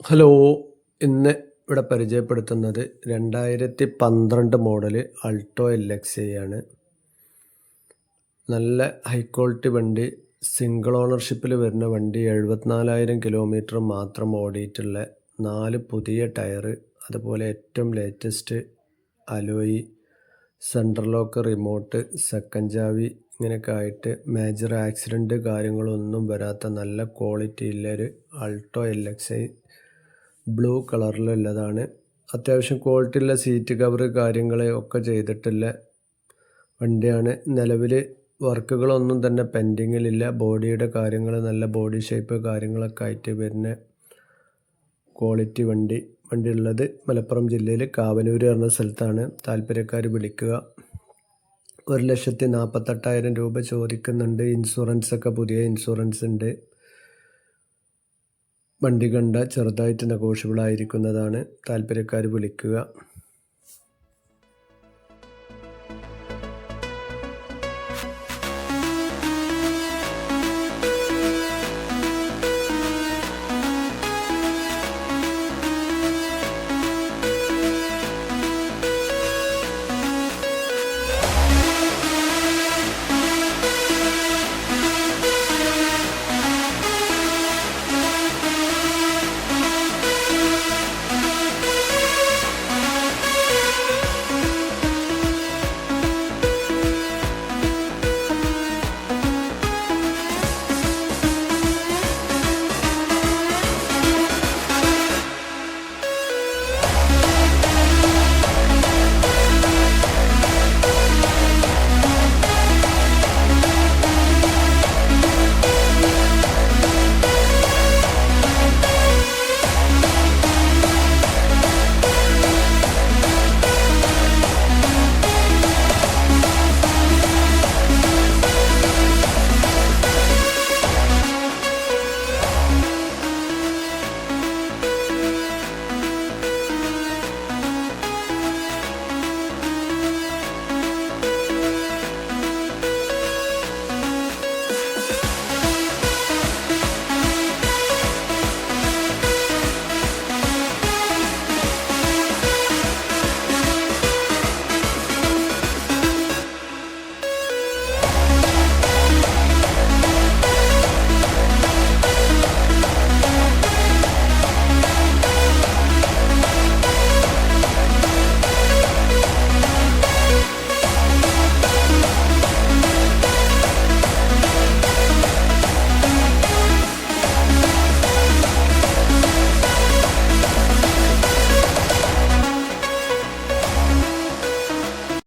Hello. ഇന്ന് ഇവിടെ പരിചയപ്പെടുത്തുന്നത് 2012 മോഡല് അൾട്ടോ LXi ആണ്. നല്ല ഹൈ ക്വാളിറ്റി വണ്ടി, സിംഗിൾ ഓണർഷിപ്പിൽ വരുന്ന വണ്ടി, 74,000 കിലോമീറ്റർ മാത്രം ഓടിയിട്ടുള്ള 4 പുതിയ ടയർ, അതുപോലെ ഏറ്റവും latest alloy, central lock, remote, second ചാവി, ഇങ്ങനെയൊക്കെ ആയിട്ട് മേജർ ആക്സിഡൻറ്റ് കാര്യങ്ങളൊന്നും വരാത്ത നല്ല ക്വാളിറ്റി ഉള്ളൊരു അൾട്ടോ LXi ബ്ലൂ കളറിലുള്ളതാണ്. അത്യാവശ്യം ക്വാളിറ്റിയുള്ള സീറ്റ് കവർ കാര്യങ്ങൾ ഒക്കെ ചെയ്തിട്ടുള്ള വണ്ടിയാണ്. നിലവിൽ വർക്കുകളൊന്നും തന്നെ പെൻഡിങ്ങിലില്ല. ബോഡിയുടെ കാര്യങ്ങൾ നല്ല ബോഡി ഷേപ്പ് കാര്യങ്ങളൊക്കെ ആയിട്ട് വരുന്ന ക്വാളിറ്റി വണ്ടി ഉള്ളത് മലപ്പുറം ജില്ലയിൽ കാവനൂർ എന്ന സ്ഥലത്താണ്. താല്പര്യക്കാർ വിളിക്കുക. 1,48,000 രൂപ ചോദിക്കുന്നുണ്ട്. ഇൻഷുറൻസൊക്കെ പുതിയ ഇൻഷുറൻസ് ഉണ്ട്. വണ്ടി കണ്ട ചെറുതായിട്ട് നെഗോഷ്യബിൾ ആയിരിക്കുന്നതാണ്. താല്പര്യക്കാർ വിളിക്കുക.